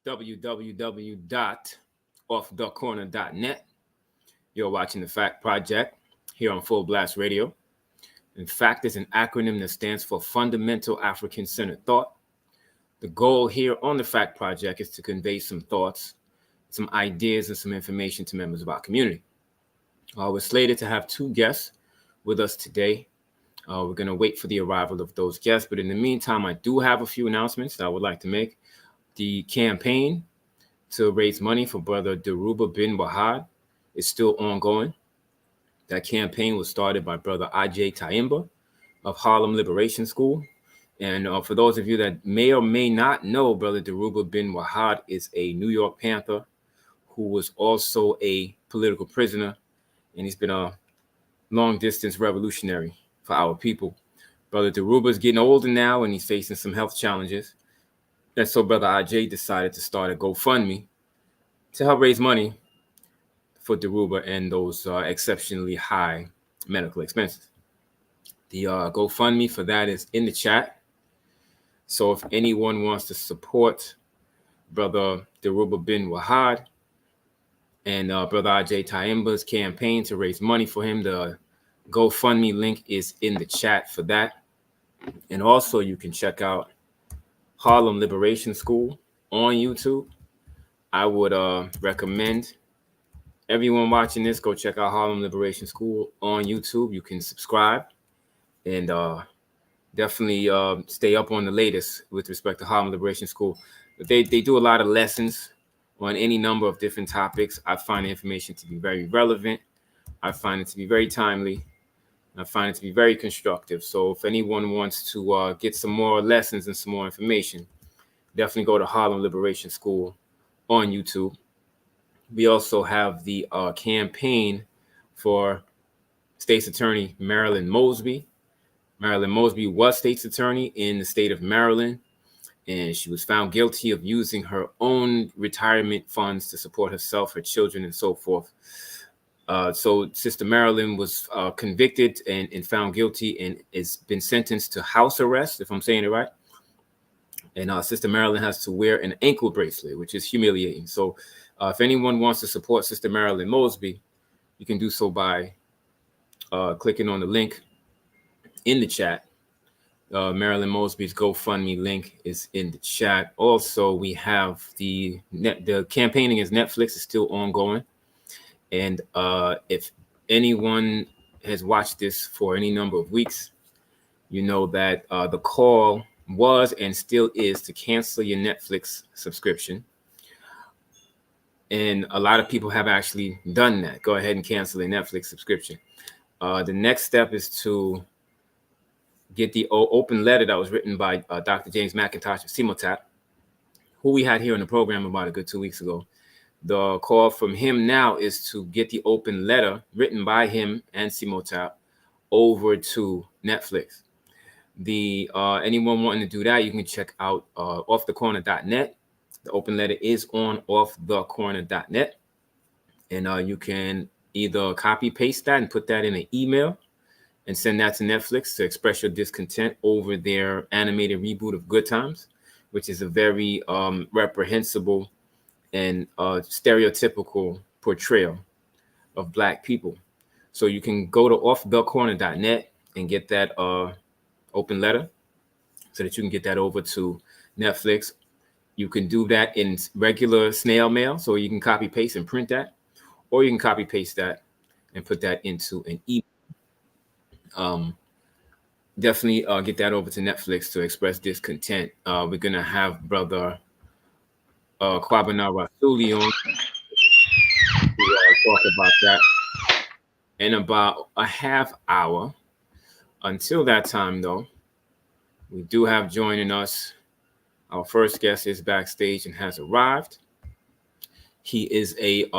www.offthecorner.net. You're watching the Fact Project here on Full Blast Radio. And FACT is an acronym that stands for Fundamental African-Centered Thought. The goal here on the FACT Project is to convey some thoughts, some ideas, and some information to members of our community. We're slated to have two guests with us today. We're going to wait for the arrival of those guests. But in the meantime, I do have a few announcements that I would like to make. The campaign to raise money for Brother Deruba bin Wahad is still ongoing. That campaign was started by Brother Ajay Taimba of Harlem Liberation School. And for those of you that may or may not know, Brother Deruba bin Wahad is a New York Panther who was also a political prisoner. And he's been a long-distance revolutionary for our people. Brother Deruba is getting older now, and he's facing some health challenges. And so Brother Ajay decided to start a GoFundMe to help raise money for Deruba and those exceptionally high medical expenses. The GoFundMe for that is in the chat. So if anyone wants to support Brother Deruba bin Wahad and Brother Ajay Taimba's campaign to raise money for him, the GoFundMe link is in the chat for that. And also you can check out Harlem Liberation School on YouTube. I would recommend everyone watching this go check out Harlem Liberation School on YouTube. You can subscribe and definitely stay up on the latest with respect to Harlem Liberation School. They do a lot of lessons on any number of different topics. I find the information to be very relevant. I find it to be very timely. I find it to be very constructive. So if anyone wants to get some more lessons and some more information, definitely go to Harlem Liberation School on YouTube. We also have the campaign for State's Attorney Marilyn Mosby. Marilyn Mosby was State's Attorney in the state of Maryland, and she was found guilty of using her own retirement funds to support herself, her children, and so forth. So Sister Marilyn was convicted and found guilty and has been sentenced to house arrest, if I'm saying it right. And Sister Marilyn has to wear an ankle bracelet, which is humiliating. So if anyone wants to support Sister Marilyn Mosby, you can do so by clicking on the link in the chat. Marilyn Mosby's GoFundMe link is in the chat. Also, we have the campaigning against Netflix is still ongoing. And if anyone has watched this for any number of weeks, you know that the call was and still is to cancel your Netflix subscription. And a lot of people have actually done that. Go ahead and cancel your Netflix subscription. The next step is to get the open letter that was written by Dr. James McIntosh of CMOTAP, who we had here in the program about a good 2 weeks ago. The call from him now is to get the open letter written by him and CMOTAP over to Netflix. Anyone wanting to do that, you can check out offthecorner.net. The open letter is on offthecorner.net. And you can either copy paste that and put that in an email and send that to Netflix to express your discontent over their animated reboot of Good Times, which is a very reprehensible and stereotypical portrayal of Black people. So you can go to offthecorner.net and get that open letter so that you can get that over to Netflix. You can do that in regular snail mail, so you can copy paste and print that, or you can copy paste that and put that into an email. Definitely get that over to Netflix to express discontent. We're gonna have Brother Kwabena Rasuli on to talk about that in about a half hour. Until that time, though, we do have joining us. Our first guest is backstage and has arrived. He is a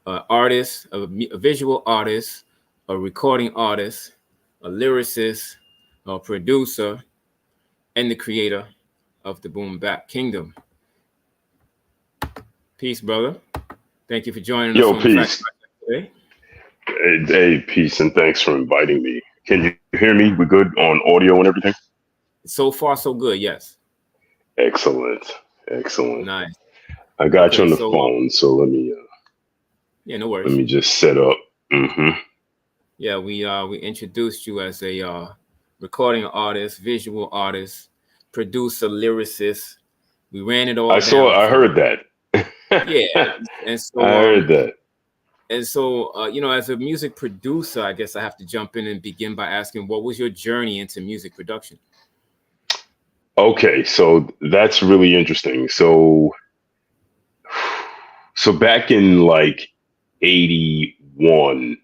artist, a visual artist, a recording artist, a lyricist, a producer, and the creator of the Boom Bap Kingdom. Peace, brother. Thank you for joining us. Peace. Today. Hey, peace, and thanks for inviting me. Can you hear me? We good on audio and everything? So far, so good, yes. Excellent. Excellent. Nice. I got you Okay, on the so phone, so yeah, no let worries. me just set up. Hmm. Yeah, we introduced you as a recording artist, visual artist, producer, lyricist. We ran it all down I for you. heard that. Yeah, and I so heard that. as a music producer, I guess I have to jump in and begin by asking, what was your journey into music production? Okay, so that's really interesting. So back in like 81,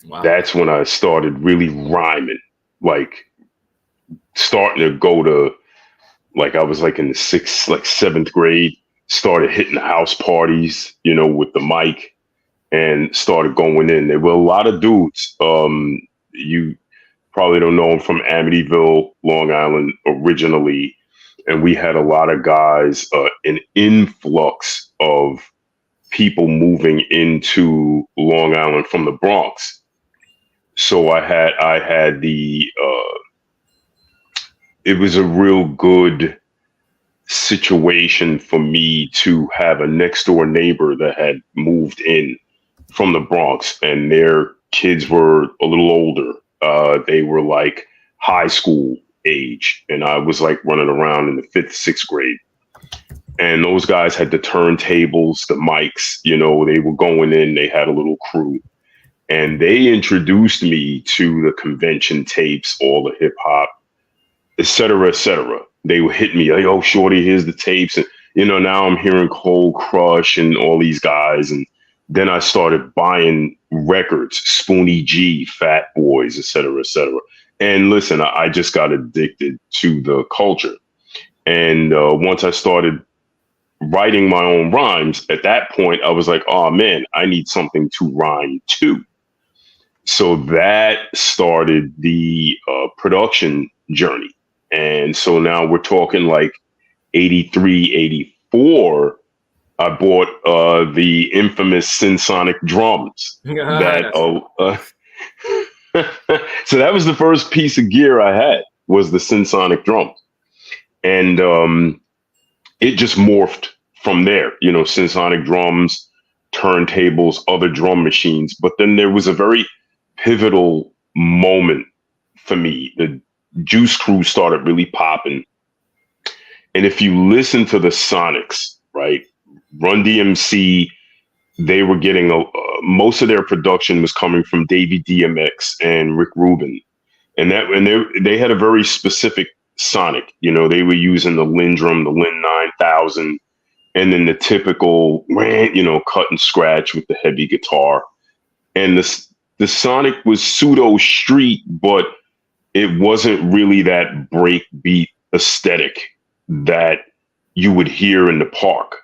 Wow. that's when I started really rhyming, like starting to go to, like I was like in the sixth, like seventh grade, started hitting the house parties, with the mic and started going in. There were a lot of dudes. You probably don't know him from Amityville, Long Island originally. And we had a lot of guys, an influx of people moving into Long Island from the Bronx. So I had it was a real good situation for me to have a next door neighbor that had moved in from the Bronx, and their kids were a little older. They were like high school age, and I was like running around in the fifth, sixth grade. And those guys had the turntables, the mics, they were going in, they had a little crew. And they introduced me to the convention tapes, all the hip hop, et cetera, et cetera. They would hit me like, "Oh, shorty, here's the tapes." And, now I'm hearing Cold Crush and all these guys. And then I started buying records, Spoonie G, Fat Boys, et cetera, et cetera. And listen, I just got addicted to the culture. And once I started writing my own rhymes, at that point, I was like, oh man, I need something to rhyme to. So that started the production journey. And so now we're talking like 83, 84. I bought the infamous Synsonic drums that, That's so that was the first piece of gear I had, was the Synsonic drums. And it just morphed from there, Synsonic drums, turntables, other drum machines. But then there was a very pivotal moment for me. The Juice Crew started really popping. And if you listen to the Sonics, right, Run DMC, they were getting most of their production was coming from Davey DMX and Rick Rubin. And they had a very specific Sonic. They were using the Lindrum, the Lin 9000, and then the typical, cut and scratch with the heavy guitar. And the Sonic was pseudo street, but it wasn't really that break beat aesthetic that you would hear in the park,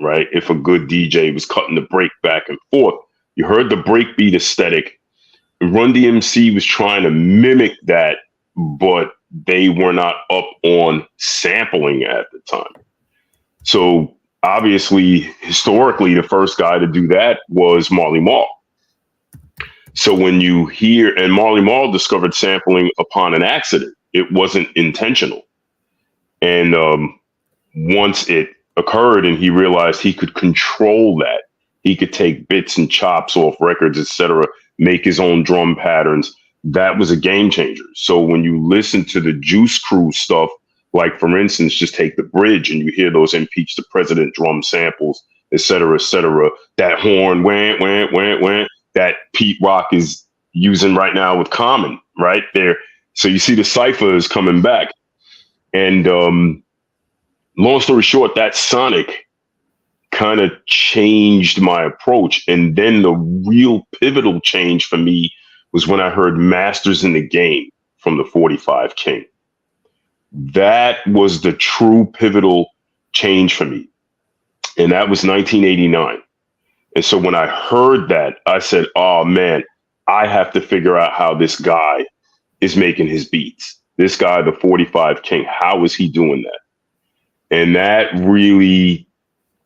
right? If a good DJ was cutting the break back and forth, you heard the breakbeat aesthetic. Run DMC was trying to mimic that, but they were not up on sampling at the time. So obviously, historically, the first guy to do that was Marley Marl. So when you hear, and Marley Marl discovered sampling upon an accident, it wasn't intentional. And once it occurred and he realized he could control that, he could take bits and chops off records, etc., make his own drum patterns. That was a game changer. So when you listen to the Juice Crew stuff, like for instance, just take the bridge and you hear those Impeach the President drum samples, etc., etc., that horn, wham, wham, wham, wham, that Pete Rock is using right now with Common right there. So you see the cipher is coming back. And long story short, that Sonic kind of changed my approach. And then the real pivotal change for me was when I heard Masters in the Game from the 45 King. That was the true pivotal change for me. And that was 1989. And so when I heard that, I said, oh man, I have to figure out how this guy is making his beats. This guy, the 45 King, how is he doing that? And that really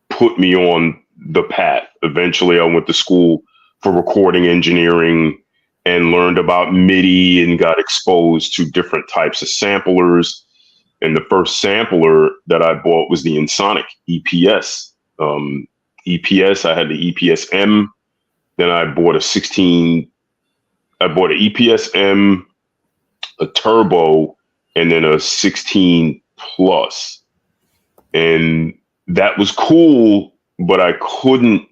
put me on the path. Eventually, I went to school for recording engineering and learned about MIDI and got exposed to different types of samplers. And the first sampler that I bought was the Ensoniq EPS. EPS, I had the EPS M. Then I bought a 16. I bought an EPS M, a Turbo, and then a 16 Plus. And that was cool, but I couldn't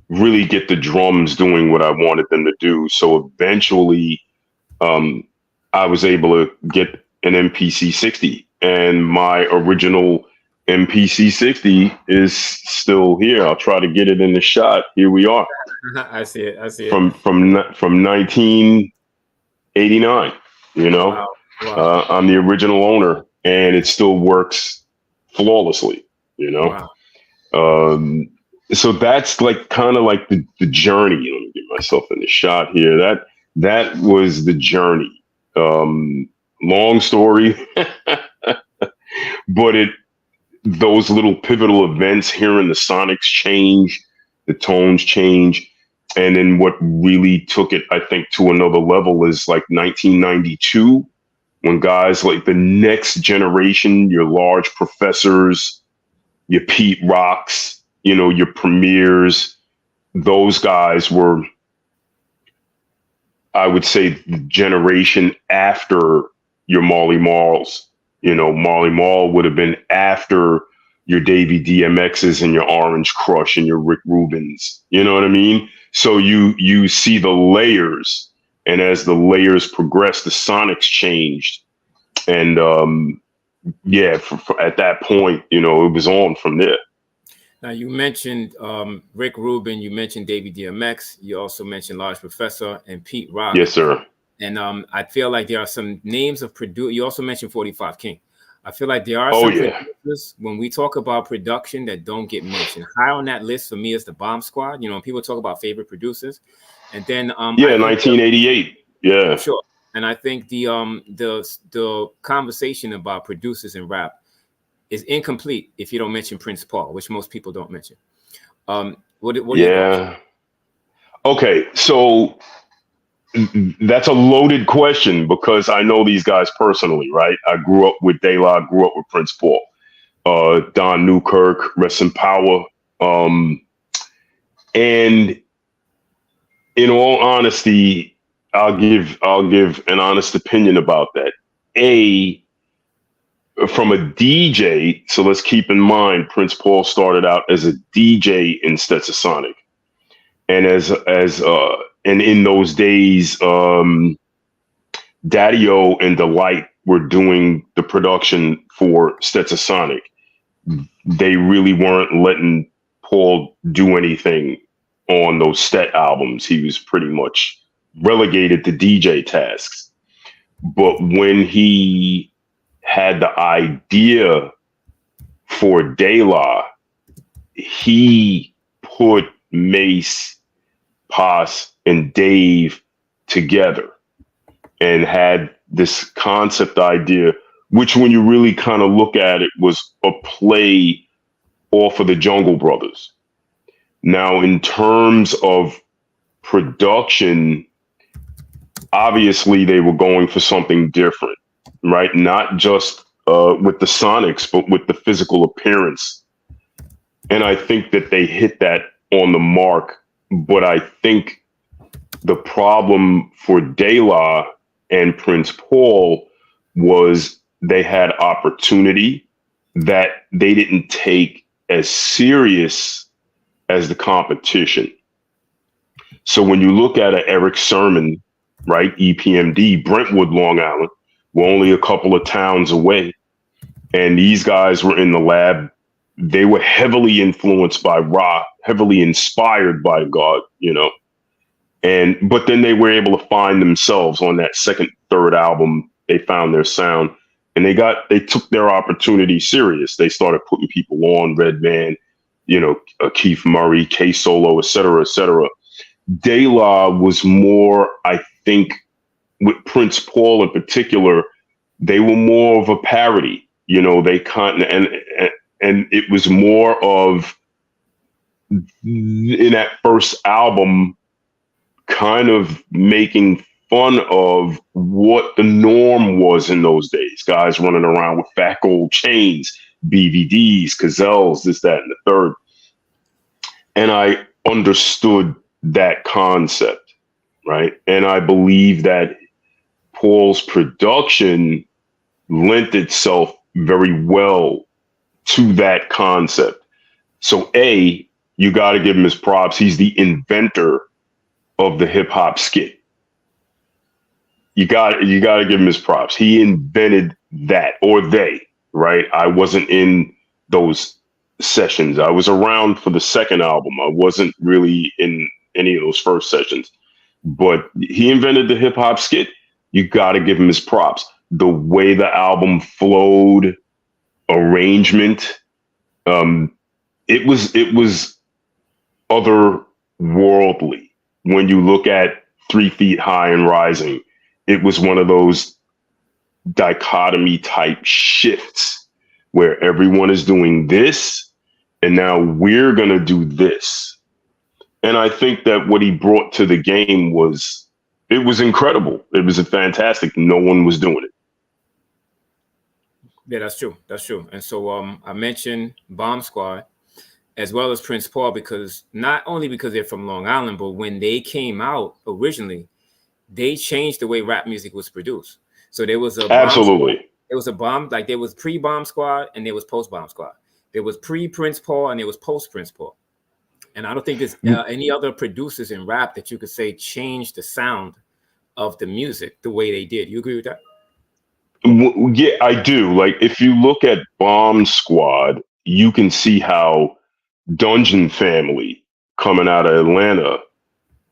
really get the drums doing what I wanted them to do. So eventually, I was able to get an MPC 60, and my original MPC 60 is still here. I'll try to get it in the shot. Here we are. I see it. From 1989. You know, wow. I'm the original owner, and it still works flawlessly. You know, so that's like kind of like the journey. Let me get myself in the shot here. That was the journey. Long story, but those little pivotal events, hearing the sonics change, the tones change, and then what really took it, I think, to another level is like 1992, when guys like the next generation, your large professors, your Pete Rocks, you know, your premieres, those guys were, I would say, the generation after your Marley Marls. You know, Marley Marl would have been after your Davey DMXs and your Orange Crush and your Rick Rubins. You know what I mean? So you see the layers, and as the layers progressed, the sonics changed. And at that point, you know, it was on from there. Now, you mentioned Rick Rubin, you mentioned Davey DMX, you also mentioned Large Professor and Pete Rock. Yes, sir. And I feel like there are some names of producers. You also mentioned 45 King. I feel like there are some producers, when we talk about production, that don't get mentioned. High on that list for me is the Bomb Squad. You know, people talk about favorite producers. And then 1988. Yeah. Sure. And I think the conversation about producers in rap is incomplete if you don't mention Prince Paul, which most people don't mention. What are your thoughts? Okay, so that's a loaded question because I know these guys personally, right? I grew up with De La, grew up with Prince Paul, Don Newkirk, rest in power. And in all honesty, I'll give an honest opinion about that. From a DJ, so let's keep in mind, Prince Paul started out as a DJ in Stetsasonic, and and in those days, Daddy-O and Delight were doing the production for Stetsasonic. They really weren't letting Paul do anything on those Stet albums. He was pretty much relegated to DJ tasks. But when he had the idea for De La, he put Mace, Paz, and Dave together and had this concept idea, which when you really kind of look at it, was a play off of the Jungle Brothers. Now, in terms of production, obviously they were going for something different, right? Not just with the sonics, but with the physical appearance. And I think that they hit that on the mark. But I think the problem for De La and Prince Paul was they had opportunity that they didn't take as serious as the competition. So when you look at an Eric Sermon, right, EPMD, Brentwood, Long Island, we're only a couple of towns away. And these guys were in the lab. They were heavily influenced by Ra, heavily inspired by God, you know. But then they were able to find themselves on that second, third album. They found their sound, and they took their opportunity serious. They started putting people on, Redman, you know, Keith Murray, K Solo, et cetera, et cetera. De La was more, I think, with Prince Paul in particular, they were more of a parody. You know, and it was more of, in that first album, kind of making fun of what the norm was in those days. Guys running around with fat gold chains, BVDs, Gazelles, this, that, and the third. And I understood that concept, right? And I believe that Paul's production lent itself very well to that concept. So you got to give him his props. He's the inventor of the hip hop skit. You got to give him his props. He invented that, or they, right? I wasn't in those sessions. I was around for the second album. I wasn't really in any of those first sessions, but he invented the hip hop skit. You got to give him his props. The way the album flowed, arrangement, it was otherworldly. When you look at 3 Feet High and Rising, it was one of those dichotomy type shifts where everyone is doing this, and now we're going to do this. And I think that what he brought to the game was incredible. It was fantastic. No one was doing it. Yeah, that's true. That's true. And so I mentioned Bomb Squad as well as Prince Paul, because not only because they're from Long Island, but when they came out originally, they changed the way rap music was produced. So there was a absolutely. There was a bomb, like there was pre-Bomb Squad and there was post-Bomb Squad. There was pre-Prince Paul and there was post-Prince Paul. And I don't think there's any other producers in rap that you could say changed the sound of the music the way they did. You agree with that? Yeah, I do. Like, if you look at Bomb Squad, you can see how Dungeon Family, coming out of Atlanta,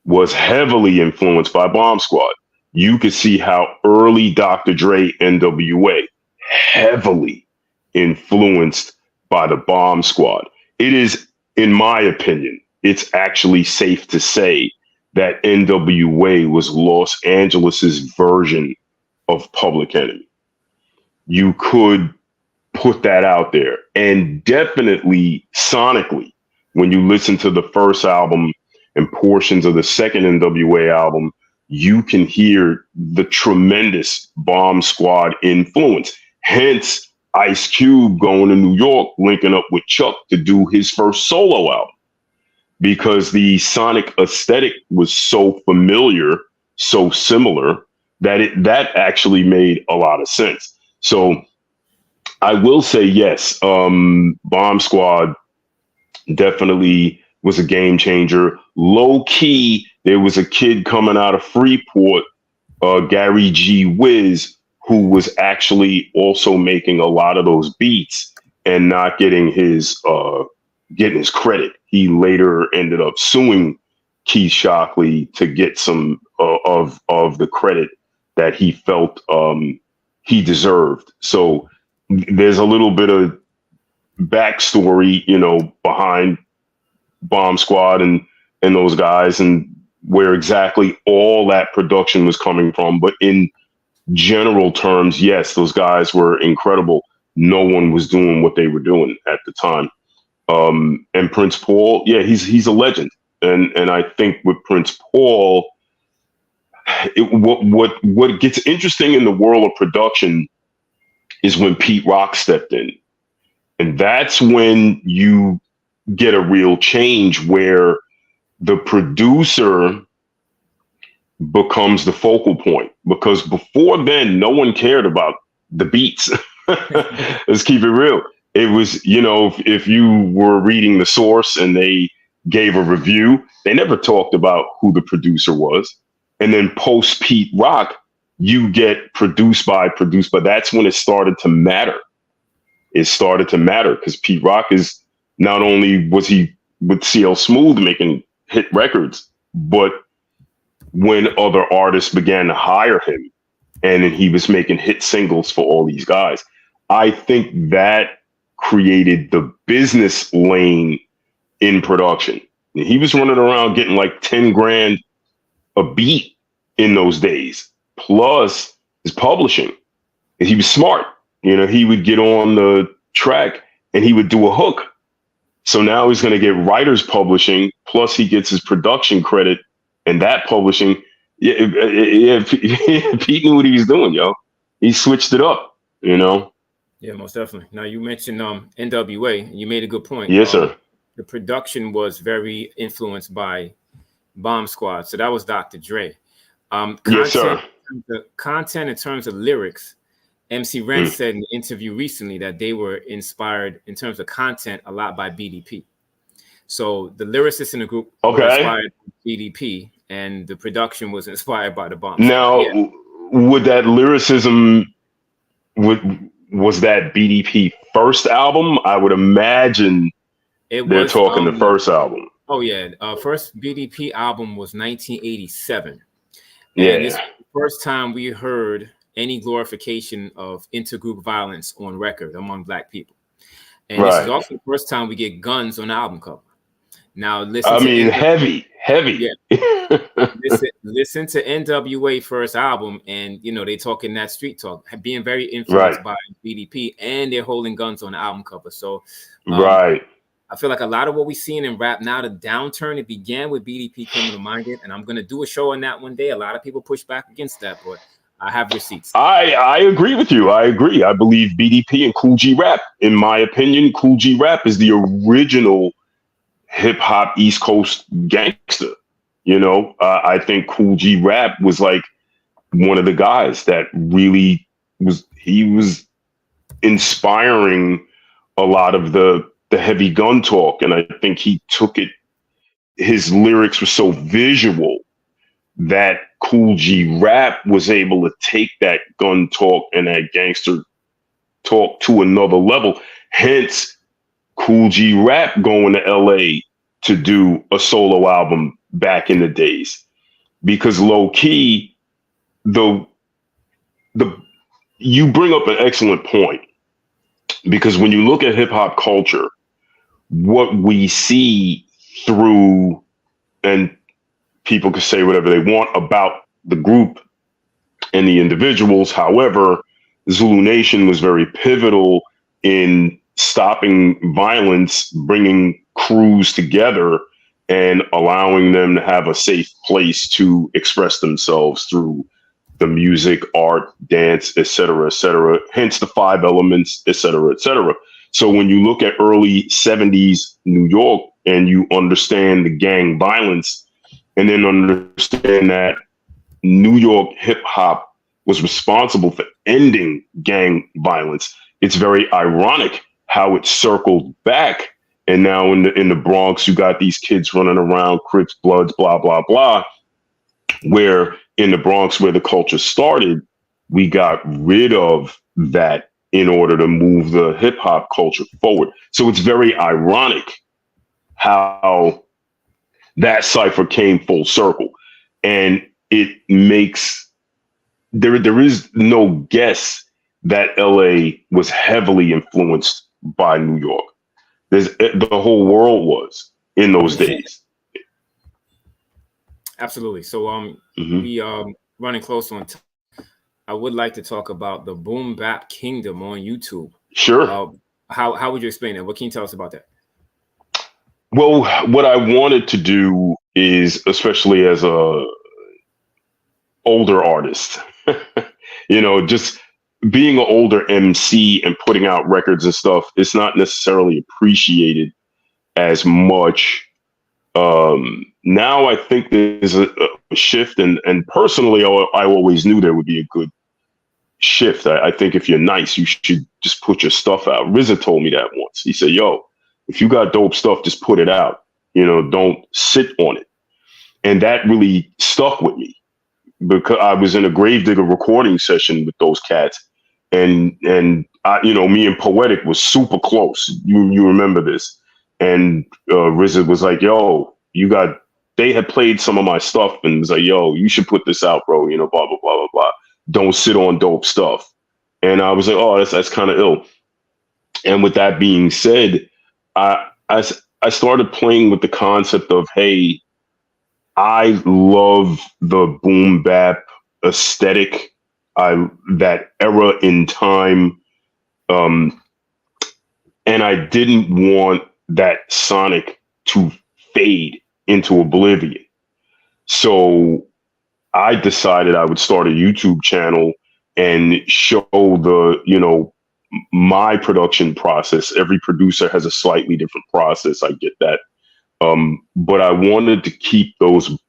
was heavily influenced by Bomb Squad. You could see how early Dr. Dre, NWA, heavily influenced by the Bomb Squad. It is, in my opinion, it's actually safe to say that NWA was Los Angeles's version of Public Enemy. You could put that out there. And definitely sonically, when you listen to the first album and portions of the second NWA album, you can hear the tremendous Bomb Squad influence. Hence, Ice Cube going to New York, linking up with Chuck to do his first solo album, because the sonic aesthetic was so familiar, so similar, that actually made a lot of sense. So I will say, yes, Bomb Squad definitely was a game changer. Low key, there was a kid coming out of Freeport, Gary G. Wiz, who was actually also making a lot of those beats and not getting his credit. He later ended up suing Keith Shockley to get some of the credit that he felt he deserved. So there's a little bit of backstory, behind Bomb Squad and those guys, and where exactly all that production was coming from. But in general terms, yes, those guys were incredible. No one was doing what they were doing at the time. And Prince Paul, yeah, he's a legend. And I think with Prince Paul, what gets interesting in the world of production is when Pete Rock stepped in. And that's when you get a real change where the producer becomes the focal point, because before then, no one cared about the beats. Let's keep it real. It was, if you were reading The Source and they gave a review, they never talked about who the producer was. And then post Pete Rock, you get produced by. That's when it started to matter. It started to matter because Pete Rock is, not only was he with CL Smooth making hit records, but when other artists began to hire him and he was making hit singles for all these guys, I think that created the business lane in production. He was running around getting like 10 grand a beat in those days, plus his publishing. He was smart. He would get on the track and he would do a hook. So now he's going to get writers publishing, plus he gets his production credit and that publishing. yeah, Pete knew what he was doing, yo. He switched it up, you know. Yeah, most definitely. Now you mentioned NWA, and you made a good point. Yes, sir. The production was very influenced by Bomb Squad, so that was Dr. Dre. Yes, sir. The content in terms of lyrics, MC Ren Mm. said in an interview recently that they were inspired in terms of content a lot by BDP. So the lyricists in the group were Okay. inspired by BDP, and the production was inspired by the Bomb Squad. Now, Yeah, would that lyricism was that BDP first album? I would imagine it they're was. talking the first album. Oh yeah, first BDP album was 1987, and this Yeah. was the first time we heard any glorification of intergroup violence on record among Black people. And this is Right. also the first time we get guns on the album cover. Now listen I to mean, heavy. yeah, listen to NWA first album, and you know they talking that street talk, being very Right. influenced by BDP, and they're holding guns on the album cover. So um, Right. I feel like a lot of what we're seeing in rap now, the downturn, it began with BDP Criminal Minded, and I'm gonna do a show on that one day. A lot of people push back against that, but I have receipts. I agree with you. I agree. I believe BDP and Cool G Rap. In my opinion, Cool G Rap is the original hip hop East Coast gangster. You know, I think Cool G Rap was like one of the guys that really he was inspiring a lot of the heavy gun talk, and I think he took it. His lyrics were so visual that Cool G Rap was able to take that gun talk and that gangster talk to another level. Hence, Cool G Rap going to LA to do a solo album back in the days. Because low key, the you bring up an excellent point. Because when you look at hip hop culture, what we see through, and people can say whatever they want about the group and the individuals. However, Zulu Nation was very pivotal in stopping violence, bringing crews together, and allowing them to have a safe place to express themselves through the music, art, dance, etc., etc. Hence the five elements, etc., etc. So when you look at early 70s New York and you understand the gang violence, and then understand that New York hip hop was responsible for ending gang violence, it's very ironic how it circled back. And now in the Bronx, you got these kids running around, Crips, Bloods, blah, blah, blah. Where in the Bronx, where the culture started, we got rid of that in order to move the hip hop culture forward. So it's very ironic how that cipher came full circle. And it makes there is no guess that LA was heavily influenced by New York. The whole world was in those days. Absolutely. So Mm-hmm. we running close on time. I would like to talk about the Boom Bap Kingdom on YouTube. Sure. How would you explain that? What can you tell us about that? Well, what I wanted to do is, especially as a older artist, just being an older MC and putting out records and stuff, it's not necessarily appreciated as much. Now I think there's a shift, and personally, I always knew there would be a good shift. I think if you're nice, you should just put your stuff out. RZA told me that once. He said, yo, if you got dope stuff, just put it out. Don't sit on it. And that really stuck with me because I was in a Gravedigger recording session with those cats. And I, me and Poetic was super close. You remember this. And RZA was like, yo, they had played some of my stuff and was like, yo, you should put this out, bro. Blah, blah, blah, blah, blah. Don't sit on dope stuff. And I was like, oh, that's kind of ill. And with that being said, I started playing with the concept of, hey, I love the boom bap aesthetic, that era in time, and I didn't want that sonic to fade into oblivion. So I decided I would start a YouTube channel and show the, my production process. Every producer has a slightly different process. I get that. But I wanted to keep the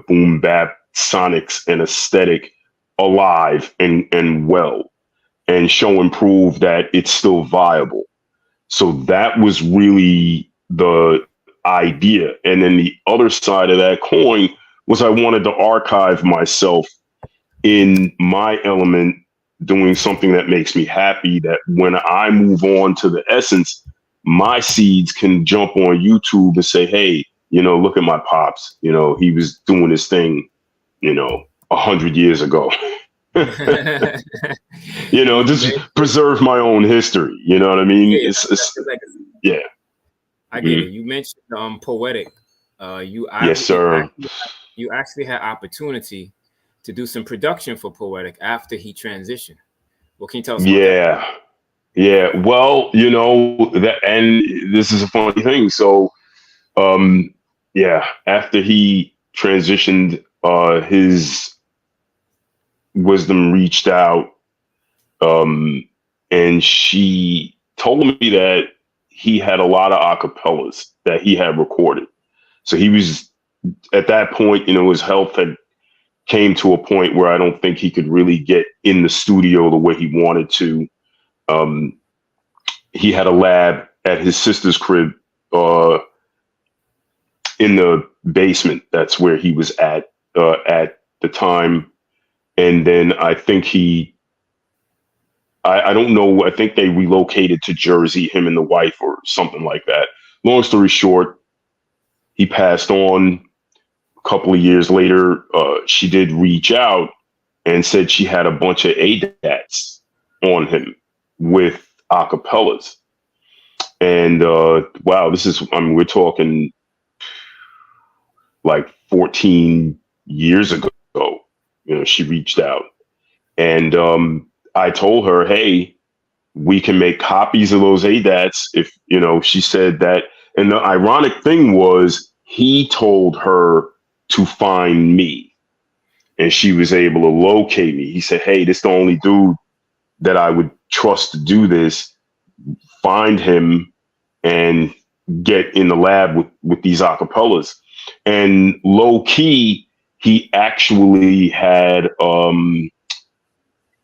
boom bap sonics and aesthetic alive and well, and show and prove that it's still viable. So that was really the idea. And then the other side of that coin was I wanted to archive myself in my element, doing something that makes me happy, that when I move on to the essence, my seeds can jump on YouTube and say, hey, look at my pops. He was doing this thing, 100 years ago. Just preserve my own history. You know what I mean? Yeah, It's yeah. I get it. You mentioned poetic. Yes, sir. You actually had opportunity to do some production for Poetic after he transitioned. What can you tell us about that? Yeah. Well, that, and this is a funny thing. So, after he transitioned, his wisdom reached out, and she told me that he had a lot of acapellas that he had recorded. So he was at that point, his health had came to a point where I don't think he could really get in the studio the way he wanted to. He had a lab at his sister's crib in the basement. That's where he was at the time. And then I think I don't know, I think they relocated to Jersey, him and the wife or something like that. Long story short, he passed on. A couple of years later, she did reach out and said she had a bunch of ADATs on him with acapellas. And wow, we're talking like 14 years ago. She reached out, and I told her, hey, we can make copies of those ADATs if, she said that. And the ironic thing was, he told her to find me, and she was able to locate me. He said, hey, this is the only dude that I would trust to do this. Find him and get in the lab with these acapellas. And low key, he actually had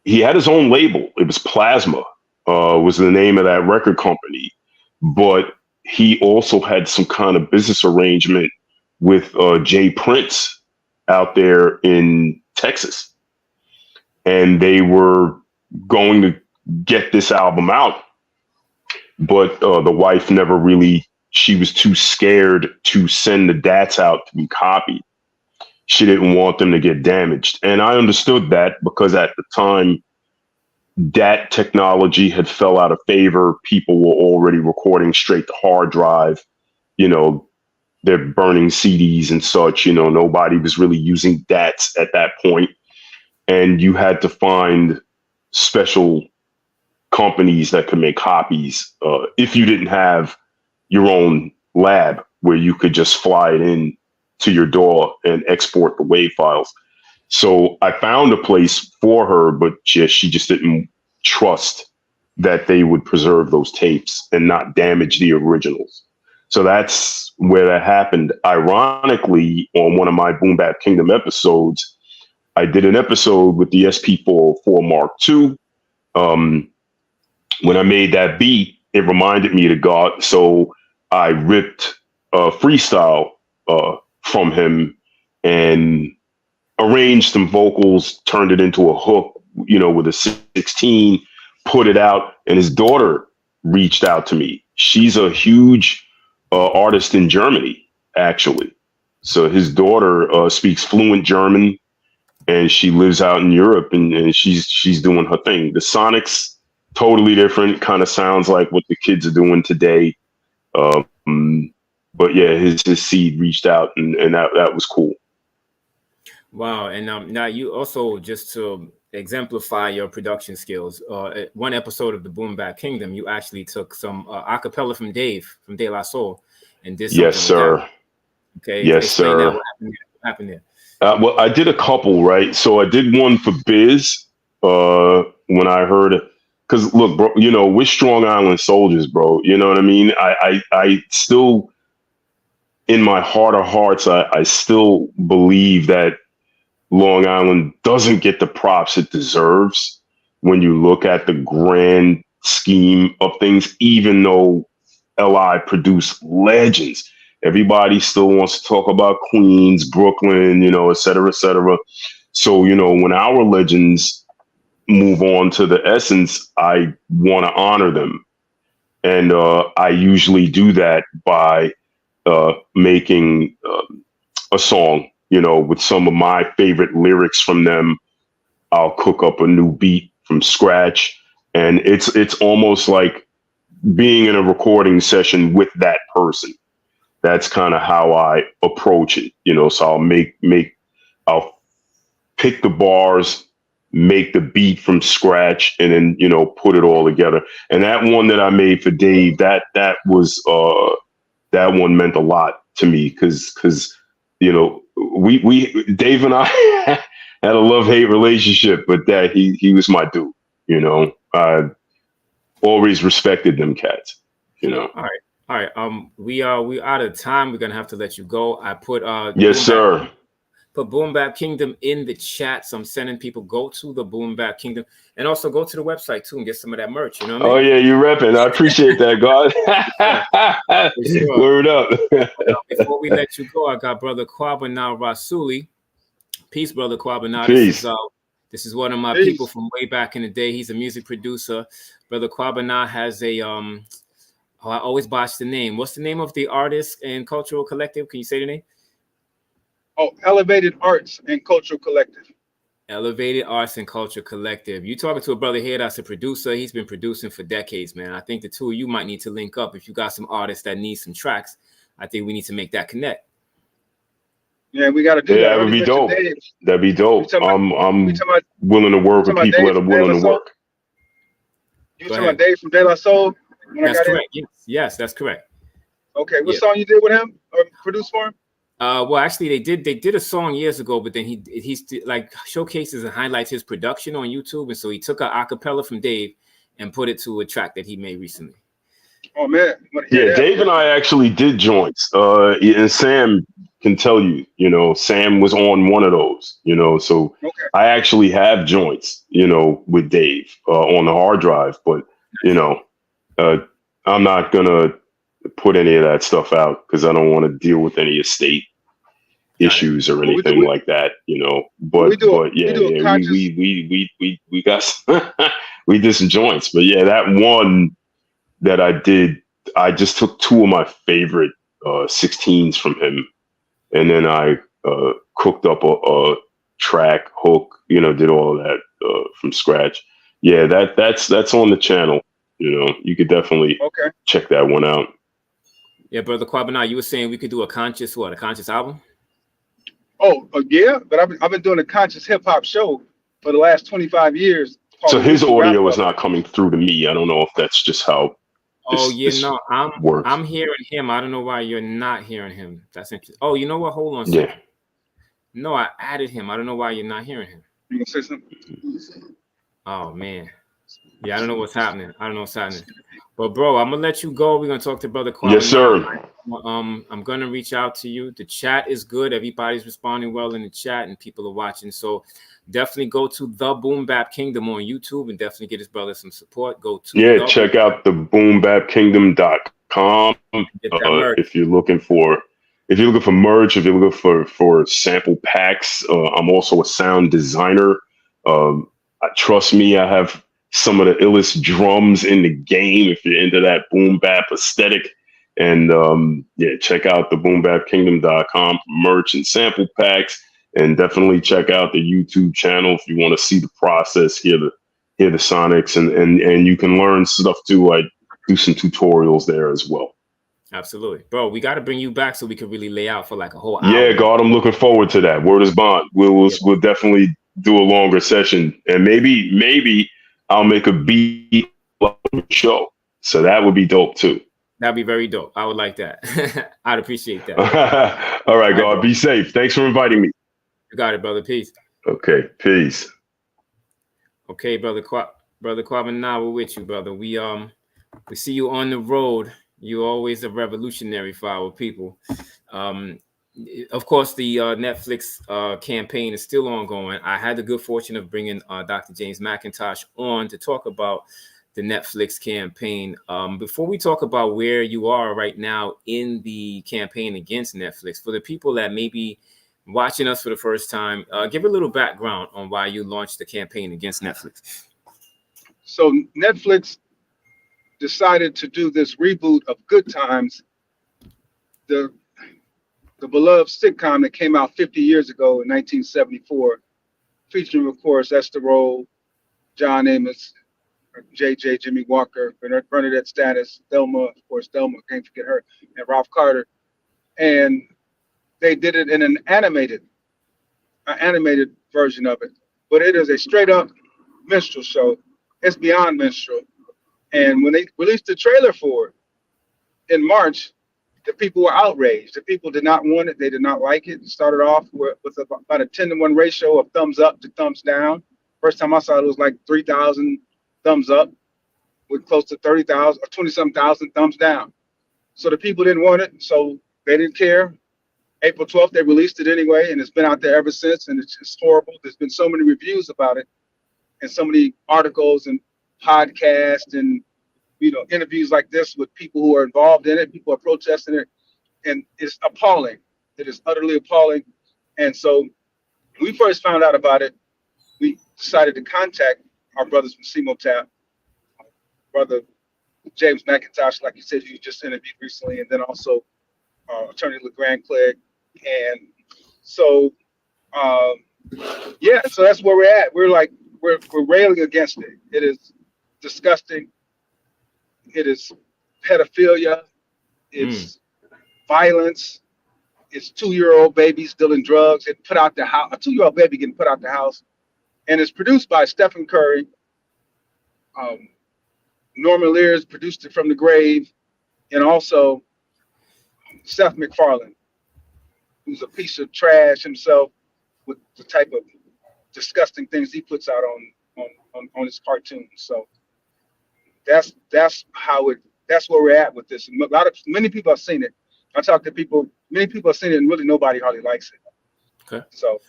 his own label. It was Plasma, was the name of that record company. But he also had some kind of business arrangement with Jay Prince out there in Texas. And they were going to get this album out. But the wife never really, she was too scared to send the DATs out to be copied. She didn't want them to get damaged. And I understood that, because at the time, DAT technology had fell out of favor. People were already recording straight to hard drive. They're burning CDs and such. Nobody was really using DATs at that point. And you had to find special companies that could make copies if you didn't have your own lab where you could just fly it in to your door and export the WAV files. So I found a place for her, but she just didn't trust that they would preserve those tapes and not damage the originals. So that's where that happened. Ironically, on one of my Boom Bap Kingdom episodes, I did an episode with the SP404 Mark II. When I made that beat, it reminded me of God. So I ripped freestyle from him and arranged some vocals, turned it into a hook, with a 16, put it out, and his daughter reached out to me. She's a huge artist in Germany, actually. So his daughter speaks fluent German, and she lives out in Europe, and she's doing her thing. The sonics, totally different, kind of sounds like what the kids are doing today. But yeah, his seed reached out, and that was cool. Wow. And now you also, just to exemplify your production skills, one episode of the Boom Bap Kingdom, you actually took some acapella from from De La Soul, and did something Yes, sir. with that. Okay. Yes, Explain sir. that. What happened there? Well, I did a couple, right? So I did one for Biz when I heard it. Because look, bro, we're Strong Island soldiers, bro. You know what I mean? I still, in my heart of hearts, I still believe that Long Island doesn't get the props it deserves when you look at the grand scheme of things, even though LI produced legends. Everybody still wants to talk about Queens, Brooklyn, et cetera, et cetera. So, when our legends move on to the essence, I want to honor them. And I usually do that by making a song, with some of my favorite lyrics from them. I'll cook up a new beat from scratch. And it's almost like being in a recording session with that person. That's kind of how I approach it, so I'll pick the bars, make the beat from scratch, and then, put it all together. And that one that I made for Dave, that was that one meant a lot to me because we Dave and I had a love-hate relationship, but that he was my dude, I always respected them cats, All right. All right. We out of time. We're gonna have to let you go. I put yes, sir. Put Boom Bap Kingdom in the chat. So I'm sending people go to the Boom Bap Kingdom and also go to the website too and get some of that merch. You know what I mean? Oh yeah, you repping. I appreciate that, God. For sure. Word up. Before we let you go, I got Brother Kwabena Rasuli. Peace, Brother Kwabena. Peace. This is one of my Peace. people from way back in the day. He's a music producer. Brother Kwabena has a I always botch the name. What's the name of the artist and cultural collective? Can you say the name? Oh, Elevated Arts and Cultural Collective. Elevated Arts and Culture Collective. You talking to a brother here that's a producer. He's been producing for decades, man. I think the two of you might need to link up. If you got some artists that need some tracks, I think we need to make that connect. Yeah, we got to do that. That would be dope. That'd be dope. I'm willing to work with people that are willing to work. You talking about Dave from De La Soul? That's correct. Yes, that's correct. Okay, what song you did with him or produced for him? Well, actually, they did a song years ago, but then he's like showcases and highlights his production on YouTube, and so he took a acapella from Dave and put it to a track that he made recently. Oh man, yeah, Dave and I actually did joints, and Sam can tell you, Sam was on one of those, so I actually have joints, with Dave on the hard drive, but I'm not gonna put any of that stuff out because I don't want to deal with any estate issues or anything like that, But we got we did some joints, but yeah, that one that I did, I just took two of my favorite 16s from him, and then I cooked up a track hook, did all of that from scratch. Yeah, that's on the channel. You could definitely check that one out. Yeah, Brother Kwabena, you were saying we could do a conscious album? Oh, yeah, but I've been doing a conscious hip hop show for the last 25 years. So his audio is not coming through to me. I don't know if that's just how. I'm hearing him. I don't know why you're not hearing him. That's interesting. Oh, you know what? Hold on a second. Yeah. No, I added him. I don't know why you're not hearing him. You gonna say something? Oh man. Yeah, I don't know what's happening. But bro, I'm gonna let you go. We're gonna talk to Brother Kwabena. Yes, sir. I'm gonna reach out to you. The chat is good. Everybody's responding well in the chat, and people are watching. So definitely go to the Boom Bap Kingdom on YouTube and definitely get his brother some support. Go to check out the boombapkingdom.com if you're looking for merch, if you're looking for sample packs. I'm also a sound designer. Trust me, I have some of the illest drums in the game if you're into that boom bap aesthetic. And check out the boombapkingdom.com for merch and sample packs, and definitely check out the YouTube channel if you want to see the process, hear the sonics, and you can learn stuff too. I do some tutorials there as well. Absolutely, bro. We got to bring you back so we can really lay out for like a whole hour. Yeah, God, I'm looking forward to that. Word is bond. We'll definitely do a longer session, and maybe I'll make a beat show. So that would be dope too. That'd be very dope. I would like that. I'd appreciate that. All right, God, be safe. Thanks for inviting me. You got it, brother. Peace. Okay, peace. Okay, brother Kwabena, we're with you, brother. We see you on the road. You're always a revolutionary for our people. Um, of course, the Netflix campaign is still ongoing. I had the good fortune of bringing Dr. James McIntosh on to talk about the Netflix campaign. Before we talk about where you are right now in the campaign against Netflix, for the people that may be watching us for the first time, give a little background on why you launched the campaign against Netflix. So Netflix decided to do this reboot of Good Times, the beloved sitcom that came out 50 years ago in 1974, featuring, of course, Esther Rolle, John Amos, JJ, Jimmy Walker, Bernadette Stanis, Thelma, of course, Thelma, can't forget her, and Ralph Carter. And they did it in an animated version of it. But it is a straight up minstrel show. It's beyond minstrel. And when they released the trailer for it in March, the people were outraged. The people did not want it. They did not like it. It started off with about a 10-to-1 ratio of thumbs up to thumbs down. First time I saw it, it was like 3,000 thumbs up with close to 30,000 or 20-some thousand thumbs down. So the people didn't want it. So they didn't care. April 12th, they released it anyway, and it's been out there ever since. And it's just horrible. There's been so many reviews about it and so many articles and podcasts and interviews like this with people who are involved in it. People are protesting it, and it's appalling. It is utterly appalling. And so when we first found out about it, we decided to contact our brothers from CMOTAP, Brother James McIntosh, like you said, you just interviewed recently, and then also Attorney LeGrand Clegg. And so, yeah, so that's where we're at. We're railing against it. It is disgusting. It is pedophilia. It's violence. It's 2-year-old babies dealing drugs. It put out the house. A 2-year-old baby getting put out the house, and it's produced by Stephen Curry. Norman Lear's produced it from the grave, and also Seth MacFarlane, who's a piece of trash himself with the type of disgusting things he puts out on his cartoons. So that's where we're at with this. And many people have seen it. I talk to people, many people have seen it, and really nobody hardly likes it. Okay. So.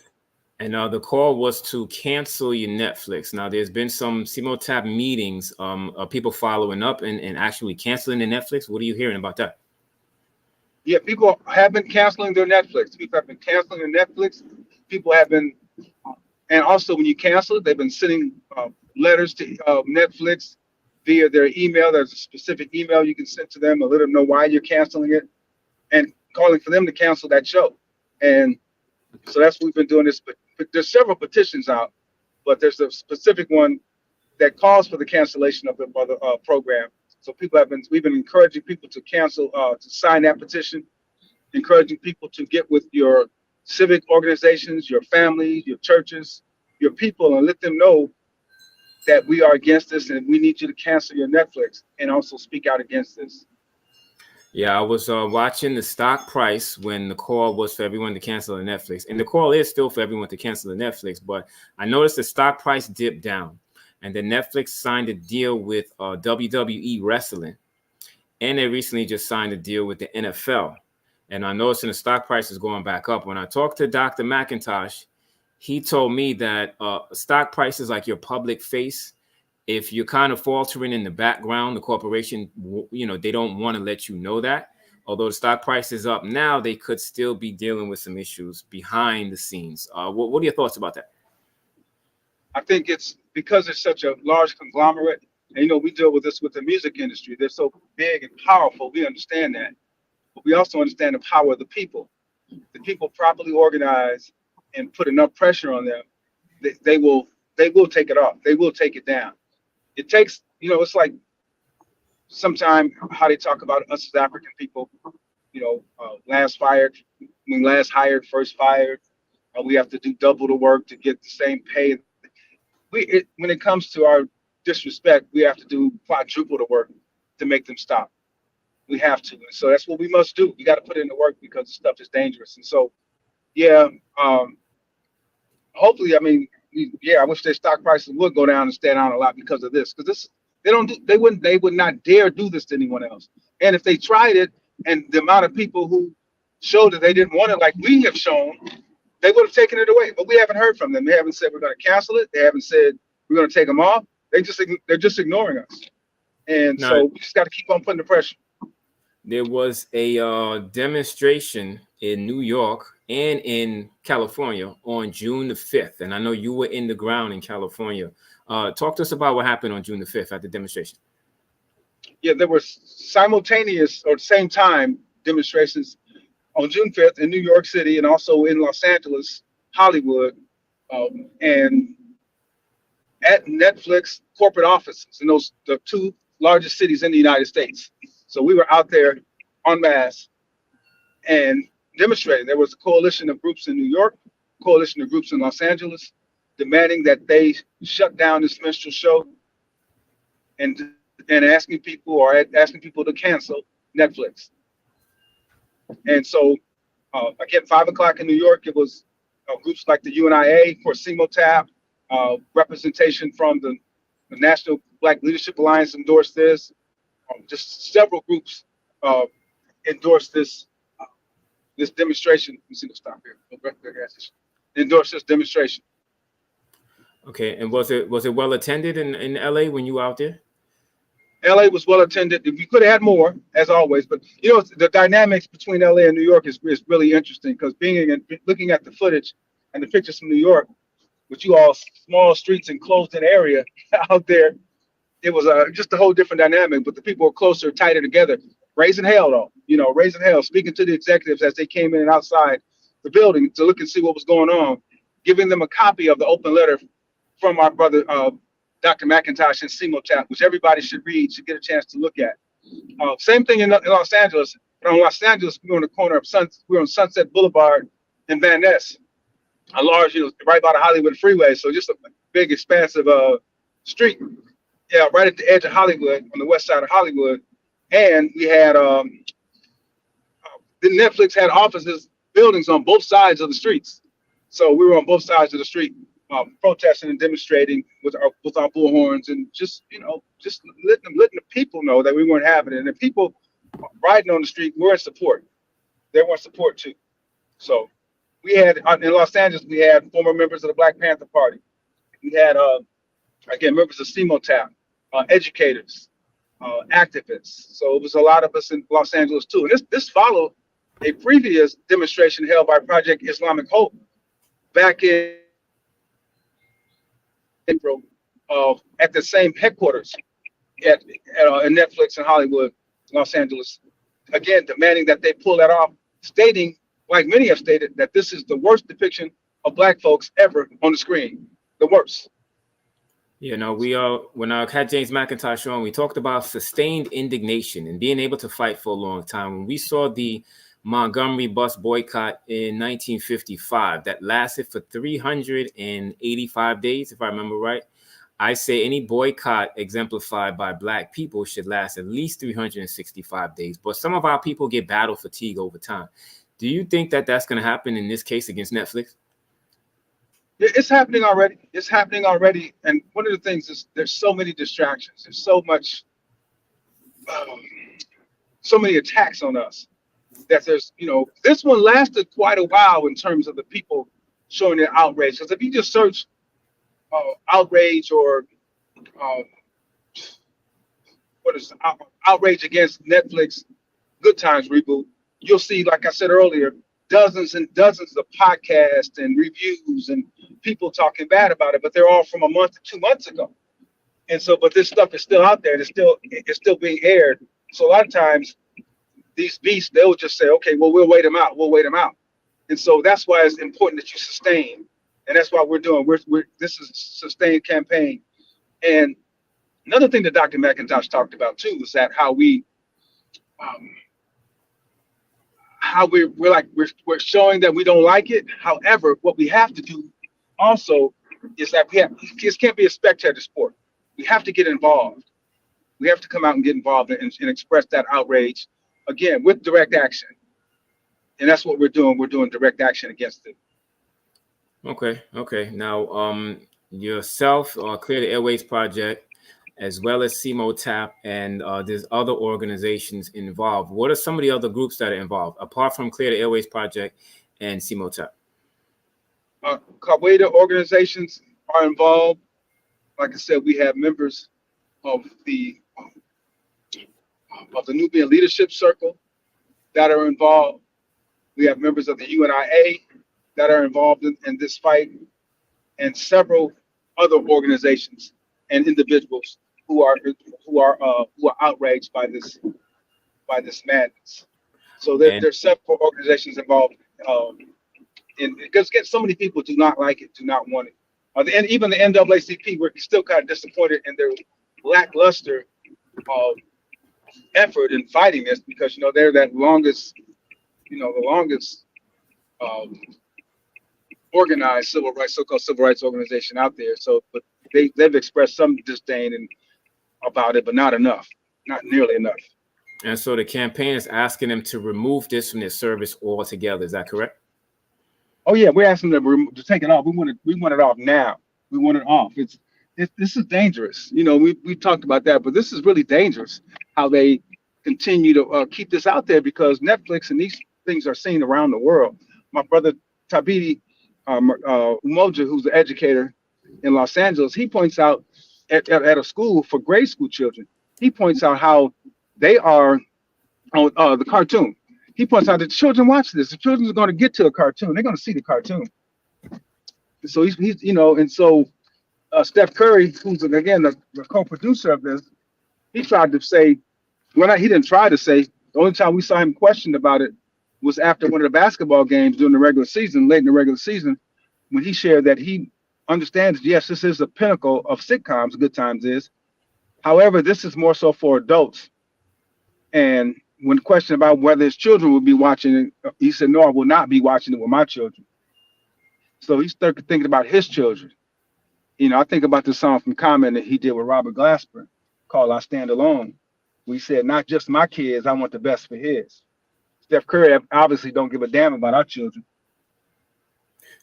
And the call was to cancel your Netflix. Now, there's been some CMOTAP meetings of people following up and actually canceling the Netflix. What are you hearing about that? Yeah, people have been canceling their Netflix. People have been canceling their Netflix. People have been, and also when you cancel it, they've been sending letters to Netflix via their email. There's a specific email you can send to them to let them know why you're canceling it, and calling for them to cancel that show. And so that's what we've been doing this. But there's several petitions out, but there's a specific one that calls for the cancellation of the program. So we've been encouraging people to cancel, to sign that petition, encouraging people to get with your civic organizations, your families, your churches, your people, and let them know that we are against this and we need you to cancel your Netflix and also speak out against this. Yeah, I was watching the stock price when the call was for everyone to cancel the Netflix. And the call is still for everyone to cancel the Netflix. But I noticed the stock price dipped down. And then Netflix signed a deal with WWE Wrestling. And they recently just signed a deal with the NFL. And I noticed the stock price is going back up. When I talked to Dr. McIntosh, he told me that stock price is like your public face. If you're kind of faltering in the background, the corporation, they don't want to let you know that. Although the stock price is up now, they could still be dealing with some issues behind the scenes. What are your thoughts about that? I think it's because it's such a large conglomerate. And, we deal with this with the music industry. They're so big and powerful. We understand that. But we also understand the power of the people. The people properly organize and put enough pressure on them, they will take it off. They will take it down. It takes, it's like sometimes how they talk about us as African people, last hired, first fired. We have to do double the work to get the same pay. When it comes to our disrespect, we have to do quadruple the work to make them stop. We have to. And so that's what we must do. We got to put in the work because the stuff is dangerous. And so, yeah, hopefully, I mean, yeah, I wish their stock prices would go down and stay down a lot because of this. Because this, they would not dare do this to anyone else. And if they tried it, and the amount of people who showed that they didn't want it, like we have shown, they would have taken it away. But we haven't heard from them. They haven't said we're going to cancel it. They haven't said we're going to take them off. They're just ignoring us. And Now, so we just got to keep on putting the pressure. there was a demonstration in New York and in California on June the 5th. And I know you were in the ground in California. Talk to us about what happened on June the 5th at the demonstration. Yeah, there were simultaneous or same time demonstrations on June 5th in New York City and also in Los Angeles, Hollywood, and at Netflix corporate offices in the two largest cities in the United States. So we were out there en masse and demonstrating. There was a coalition of groups in New York, coalition of groups in Los Angeles, demanding that they shut down this minstrel show and asking people to cancel Netflix. And so, again, 5 o'clock in New York, it was groups like the UNIA, for CMOTAP, representation from the National Black Leadership Alliance endorsed this. Just several groups endorsed this demonstration. Let me see, stop here. Endorsed this demonstration. Okay, and was it well attended in LA when you were out there? LA was well attended. We could have had more, as always, but you know the dynamics between LA and New York is really interesting because looking at the footage and the pictures from New York, with you all small streets and closed-in area out there, it was just a whole different dynamic. But the people were closer, tighter together. Raising hell, though, raising hell, speaking to the executives as they came in and outside the building to look and see what was going on, giving them a copy of the open letter from our brother Dr. McIntosh and CMOTAP, which everybody should read, should get a chance to look at. Same thing in Los Angeles. But on Los Angeles, we were on the corner of on Sunset Boulevard in Van Ness, a large, right by the Hollywood freeway. So just a big, expansive street. Yeah, right at the edge of Hollywood, on the west side of Hollywood. And we had the Netflix had buildings on both sides of the streets. So we were on both sides of the street, protesting and demonstrating with our bullhorns and just letting the people know that we weren't having it. And the people riding on the street were in support. They were in support too. So we had in Los Angeles, we had former members of the Black Panther Party. We had again members of CMOTAP, educators, activists. So it was a lot of us in Los Angeles too. And this followed a previous demonstration held by Project Islamic Hope back in April at the same headquarters at Netflix in Hollywood, Los Angeles. Again, demanding that they pull that off, stating, like many have stated, that this is the worst depiction of Black folks ever on the screen. The worst. When I had James McIntosh on, we talked about sustained indignation and being able to fight for a long time. When we saw the Montgomery bus boycott in 1955 that lasted for 385 days, if I remember right, I say any boycott exemplified by Black people should last at least 365 days. But some of our people get battle fatigue over time. Do you think that that's going to happen in this case against Netflix? It's happening already. It's happening already. And one of the things is there's so many distractions. There's so much, so many attacks on us that there's, this one lasted quite a while in terms of the people showing their outrage. Because if you just search outrage or outrage against Netflix Good Times reboot, you'll see, like I said earlier, dozens and dozens of podcasts and reviews and people talking bad about it, but they're all from a month to 2 months ago. And so, but this stuff is still out there. It's still being aired. So a lot of times these beasts, they'll just say, okay, well, we'll wait them out. We'll wait them out. And so that's why it's important that you sustain. And that's why we're doing, this is a sustained campaign. And another thing that Dr. McIntosh talked about too is that how we're showing that we don't like it. However, what we have to do also is that this can't be a spectator sport. We have to get involved. We have to come out and get involved and express that outrage, again, with direct action. And that's what we're doing. We're doing direct action against it. Okay. Now, yourself, Clear the Airways Project, as well as CMO TAP, and there's other organizations involved. What are some of the other groups that are involved apart from Clear the Airways Project and CMO TAP? Kwabena organizations are involved. Like I said, we have members of the Nubian Leadership Circle that are involved. We have members of the UNIA that are involved in this fight, and several other organizations and individuals who are outraged by this madness. So And there's several organizations involved, because again, so many people do not like it, do not want it. And even the NAACP, we're still kind of disappointed in their lackluster uh, effort in fighting this, because they're that longest, the longest um, organized civil rights, so-called civil rights organization out there. So, but they've expressed some disdain about it, but not enough, not nearly enough. and so the campaign is asking them to remove this from their service altogether. Is that correct? Oh yeah, we're asking them to take it off. We want it off now. We want it off. This is dangerous. We talked about that, but this is really dangerous. How they continue to keep this out there, because Netflix and these things are seen around the world. My brother Tabiti Umoja, who's an educator in Los Angeles, he points out at a school for grade school children. He points out how they are on the cartoon. He points out that children watch this. The children are going to get to a cartoon. They're going to see the cartoon. So he's and so Steph Curry, who's again the co-producer of this, he tried to say, he didn't try to say. The only time we saw him questioned about it was after one of the basketball games during the regular season, late in the regular season, when he shared that he understands, yes, this is the pinnacle of sitcoms, Good Times is. However, this is more so for adults. And when questioned about whether his children would be watching it, he said, "No, I will not be watching it with my children." So he started thinking about his children. I think about the song from Common that he did with Robert Glasper called "I Stand Alone." We said, "Not just my kids, I want the best for his." Steph Curry obviously don't give a damn about our children.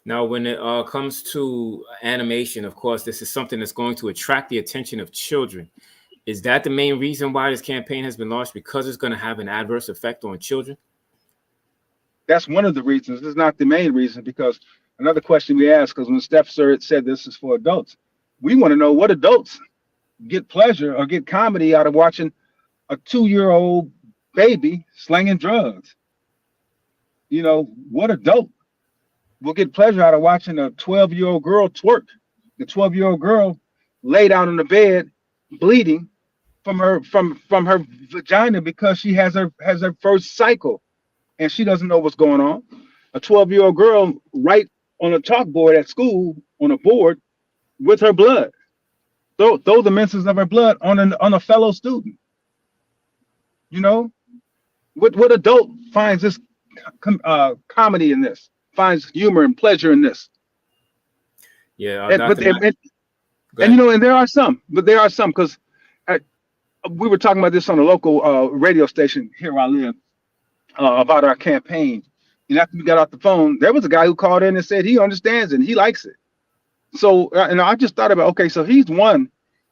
Now, when it comes to animation, of course, this is something that's going to attract the attention of children. Is that the main reason why this campaign has been launched? Because it's going to have an adverse effect on children? That's one of the reasons. It's not the main reason, because another question we asked, because when Steph said this is for adults, we want to know what adults get pleasure or get comedy out of watching a 2-year-old baby slinging drugs. What adult will get pleasure out of watching a 12-year-old girl twerk? The 12-year-old girl laid out on the bed, bleeding from her vagina because she has her first cycle, and she doesn't know what's going on. A 12-year-old girl write on a chalkboard at school on a board with her blood. Throw the mentions of her blood on a fellow student. What adult finds this comedy in this? Finds humor and pleasure in this? Yeah, And Dr. Matt, and there are some, because we were talking about this on a local radio station here where I live about our campaign. And after we got off the phone, there was a guy who called in and said he understands it and he likes it. So I just thought about, okay, so he's one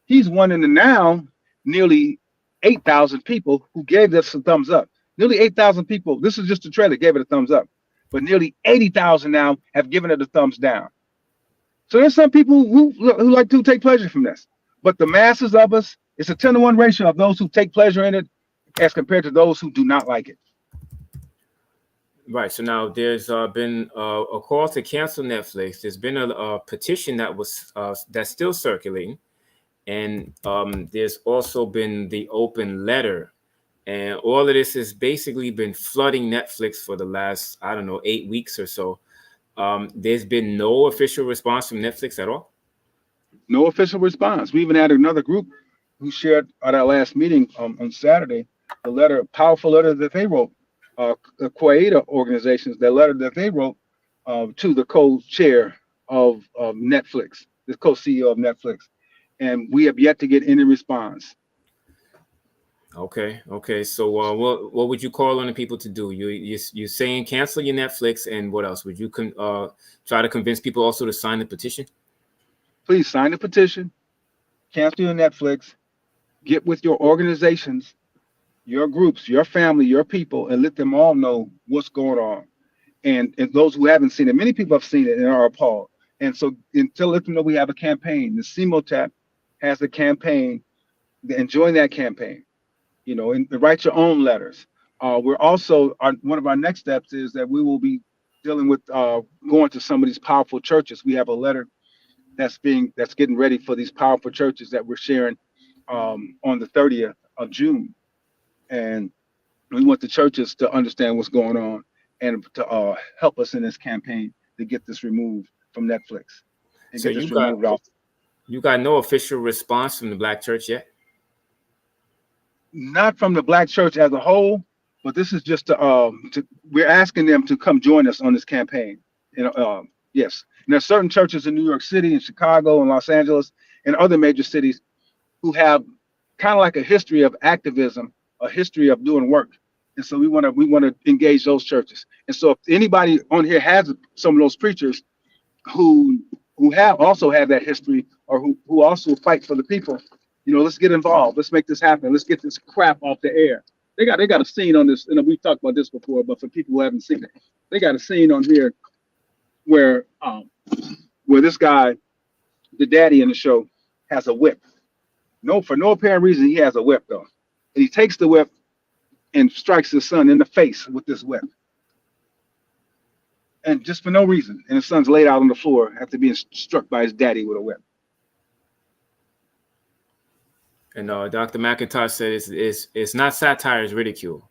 in the now nearly 8,000 people who gave this a thumbs up. Nearly 8,000 people. This is just the trailer, gave it a thumbs up, but nearly 80,000 now have given it a thumbs down. So there's some people who like to take pleasure from this, but the masses of us, it's a 10-to-1 ratio of those who take pleasure in it as compared to those who do not like it. Right. So now there's been a call to cancel Netflix. There's been a petition that's still circulating, and there's also been the open letter, and all of this has basically been flooding Netflix for the last 8 weeks or so. There's been no official response from Netflix at all. No official response. We even had another group who shared at our last meeting on Saturday powerful letter that they wrote. The Kwabena organizations, that letter that they wrote to the co-chair of Netflix, the co-CEO of Netflix, and we have yet to get any response. Okay. So, what would you call on the people to do? You saying cancel your Netflix, and what else? Would you try to convince people also to sign the petition? Please sign the petition, cancel your Netflix, get with your organizations, your groups, your family, your people, and let them all know what's going on. And those who haven't seen it, many people have seen it and are appalled. And so until let them know we have a campaign. The CMOTAP has a campaign, and join that campaign. And write your own letters. We're also one of our next steps is that we will be dealing with going to some of these powerful churches. We have a letter that's getting ready for these powerful churches that we're sharing on the 30th of June, and we want the churches to understand what's going on and to help us in this campaign to get this removed from Netflix and So get this removed off. you got no official response from the Black church yet? Not from the Black church as a whole, but this is just we're asking them to come join us on this campaign. Yes, and there's certain churches in New York City and Chicago and Los Angeles and other major cities who have kind of like a history of activism, a history of doing work. And so we want to engage those churches. And so if anybody on here has some of those preachers who have also had that history, or who also fight for the people, let's get involved. Let's make this happen. Let's get this crap off the air. They got a scene on this, and we've talked about this before, but for people who haven't seen it, they got a scene on here where this guy, the daddy in the show, has a whip. For no apparent reason, he has a whip though. And he takes the whip and strikes his son in the face with this whip. And just for no reason. And his son's laid out on the floor after being struck by his daddy with a whip. And Dr. McIntosh said it's not satire, it's ridicule.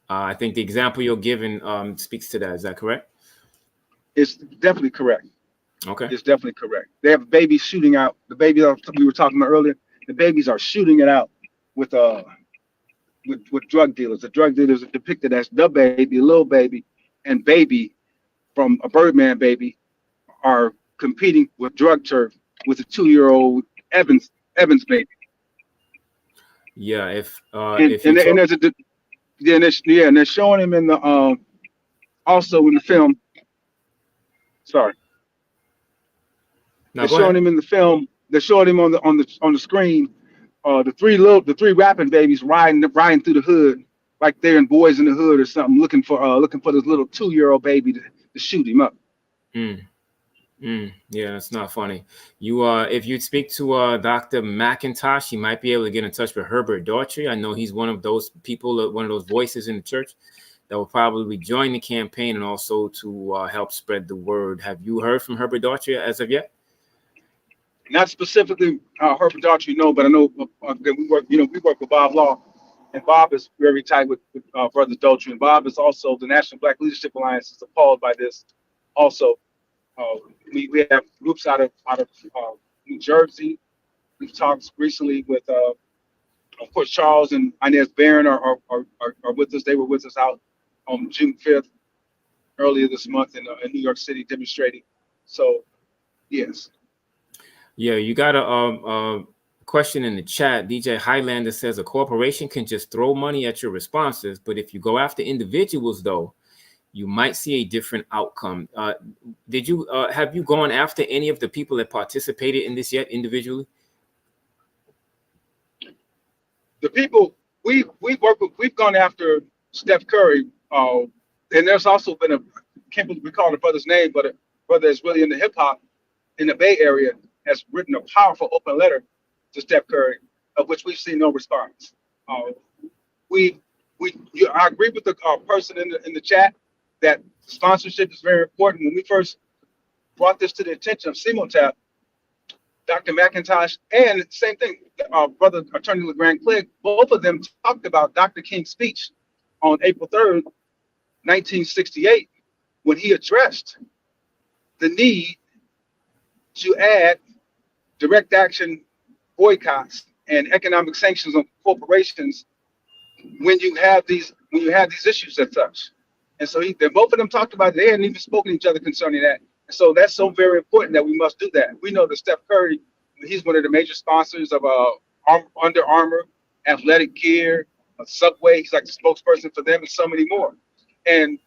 I think the example you're giving speaks to that. Is that correct? It's definitely correct. Okay. It's definitely correct. They have babies shooting out. The baby we were talking about earlier, the babies are shooting it out with drug dealers. The drug dealers are depicted as the baby, little baby, and baby from a Birdman baby are competing with drug turf with a 2-year-old Evans baby. Yeah, and they're showing him in the also in the film. Sorry, they're showing him in the film. They're showing him on the screen. The three rapping babies riding through the hood like they're in Boys in the Hood or something, looking for this little 2-year-old baby to shoot him up. Yeah, that's not funny. If you'd speak to Dr. McIntosh, you might be able to get in touch with Herbert Daughtry. I know he's one of those people, one of those voices in the church that will probably join the campaign and also to help spread the word. Have you heard from Herbert Daughtry as of yet? Not specifically Herbert Daughtry, no, but I know that we work with Bob Law, and Bob is very tight with Brother Daughtry, and Bob is also the National Black Leadership Alliance is appalled by this. Also, we have groups out of New Jersey. We've talked recently with, of course, Charles and Inez Barron are with us. They were with us out on June 5th earlier this month in New York City demonstrating. So, yes. Yeah, you got a question in the chat. DJ Highlander says a corporation can just throw money at your responses, but if you go after individuals, though, you might see a different outcome. Have you gone after any of the people that participated in this yet individually? The people we've gone after Steph Curry, and there's also been can't recall the brother's name, but a brother is really into hip hop in the Bay Area has written a powerful open letter to Steph Curry, of which we've seen no response. I agree with the person in the chat that sponsorship is very important. When we first brought this to the attention of CMOTAP, Dr. McIntosh, and same thing, Brother Attorney LeGrand Clegg, both of them talked about Dr. King's speech on April 3rd, 1968, when he addressed the need to add direct action boycotts and economic sanctions on corporations when you have these issues as such. And so both of them talked about it. They hadn't even spoken to each other concerning that. And so that's so very important that we must do that. We know that Steph Curry, he's one of the major sponsors of Under Armour, athletic gear, Subway. He's like the spokesperson for them, and so many more. And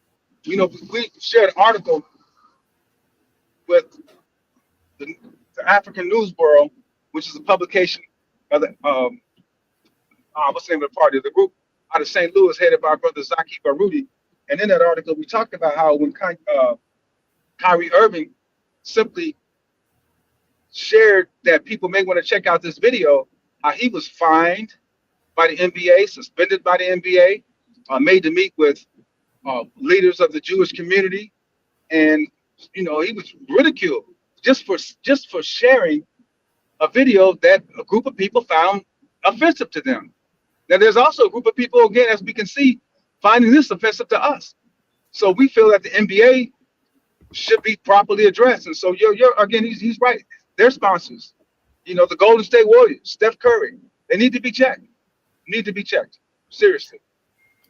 we shared an article with the African News Bureau, which is a publication of the what's the name of the party? The group out of St. Louis, headed by Brother Zaki Barudi. And in that article, we talked about how when Kyrie Irving simply shared that people may want to check out this video, how he was fined by the NBA, suspended by the NBA, made to meet with leaders of the Jewish community, and he was ridiculed just for sharing a video that a group of people found offensive to them. Now, there's also a group of people, again, as we can see, finding this offensive to us. So we feel that the NBA should be properly addressed. And so you're again, he's right. Their sponsors, the Golden State Warriors, Steph Curry, they need to be checked. Seriously.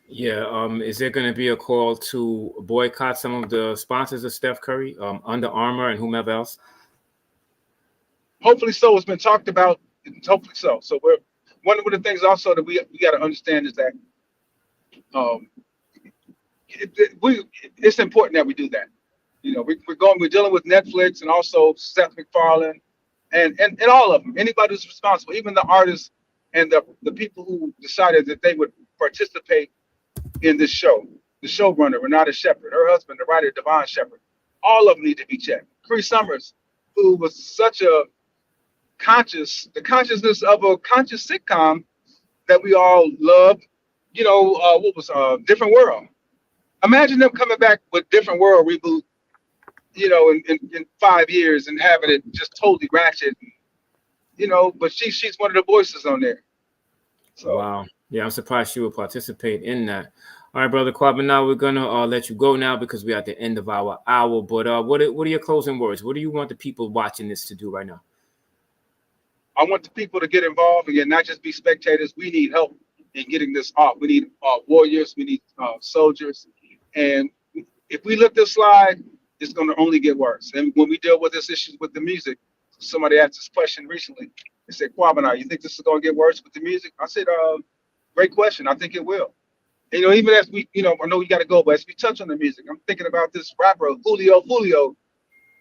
Yeah. Is there going to be a call to boycott some of the sponsors of Steph Curry, Under Armour and whomever else? Hopefully so. It's been talked about. Hopefully so. So we're one of the things also that we got to understand is that it's important that we do that. We're dealing with Netflix and also Seth MacFarlane and all of them. Anybody who's responsible, even the artists and the people who decided that they would participate in this show. The showrunner, Renata Shepard, her husband, the writer, Devon Shepard. All of them need to be checked. Cree Summers, who was such the consciousness of a conscious sitcom that we all loved. What was Different World? Imagine them coming back with Different World reboot, in 5 years and having it just totally ratchet. But she's one of the voices on there. So. Wow. Yeah, I'm surprised she would participate in that. All right, Brother Kwabena, we're going to let you go now because we're at the end of our hour. But what are your closing words? What do you want the people watching this to do right now? I want the people to get involved and not just be spectators. We need help in getting this off. We need warriors. We need soldiers. And if we let this slide, it's going to only get worse. And when we deal with this issue with the music, somebody asked this question recently. They said, Kwabena, you think this is going to get worse with the music? I said, great question. I think it will. Even as we, I know we got to go, but as we touch on the music, I'm thinking about this rapper, Julio,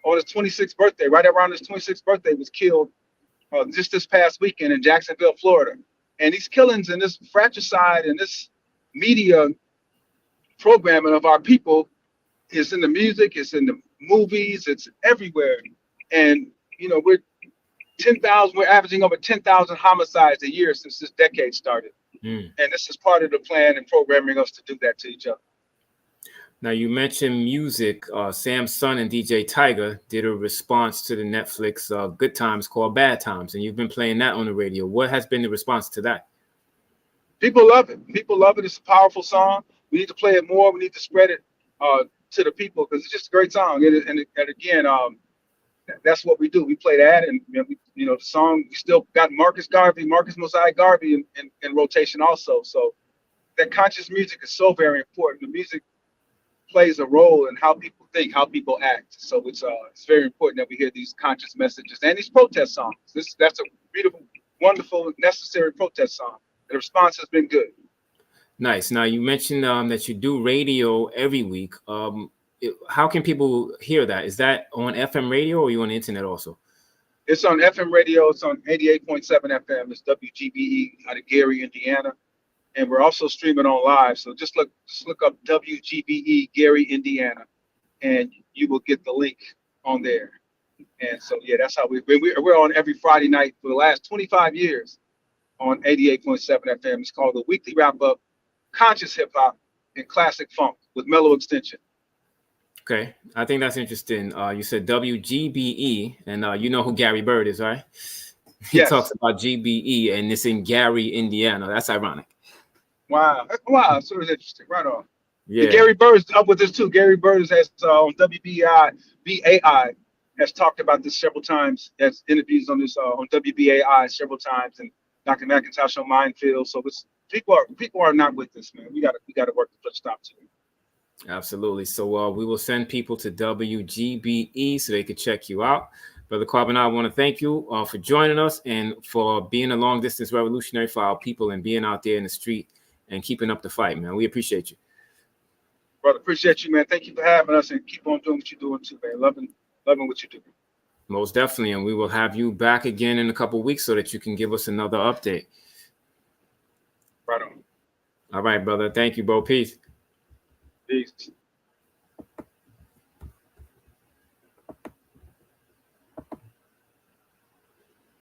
on his 26th birthday, right around his 26th birthday, was killed just this past weekend in Jacksonville, Florida. And these killings and this fratricide and this media programming of our people is in the music, it's in the movies, it's everywhere. And, we're averaging over 10,000 homicides a year since this decade started. And this is part of the plan and programming us to do that to each other. Now, you mentioned music. Sam Sun and DJ Tiger did a response to the Netflix Good Times called Bad Times, and you've been playing that on the radio. What has been the response to that? People love it. It's a powerful song. We need to play it more. We need to spread it to the people because it's just a great song. And again, that's what we do. We play that, and the song. We still got Marcus Mosiah Garvey in rotation also. So that conscious music is so very important. The music plays a role in how people think, how people act. So it's very important that we hear these conscious messages and these protest songs. That's a beautiful, wonderful, necessary protest song. The response has been good. Nice. Now you mentioned that you do radio every week. How can people hear that? Is that on FM radio or are you on the internet also? It's on FM radio. It's on 88.7 FM. It's WGBE out of Gary, Indiana. And we're also streaming on live. So just look up WGBE Gary, Indiana, and you will get the link on there. And so, yeah, that's how we're on every Friday night for the last 25 years on 88.7 FM. It's called the Weekly Wrap Up, Conscious Hip Hop and Classic Funk with Mellow Extension. Okay, I think that's interesting. You said WGBE, and you know who Gary Bird is, right? He talks about GBE, and it's in Gary, Indiana. That's ironic. Wow, so it's interesting. Right on. Yeah. Gary Bird's up with this too. Gary Bird has on WBAI has talked about this several times. Has interviews on this on WBAI several times, and Dr. McIntosh on Minefield. So people are not with this, man. We got to work to put a stop to it. Absolutely. So we will send people to WGBE so they could check you out. Brother Kwabena, I want to thank you for joining us and for being a long distance revolutionary for our people and being out there in the street and keeping up the fight, man. We appreciate you. Brother, appreciate you, man. Thank you for having us, and keep on doing what you're doing too, man. Loving what you do. Most definitely. And we will have you back again in a couple of weeks so that you can give us another update. Right on. All right, brother. Thank you, bro. Peace. Peace.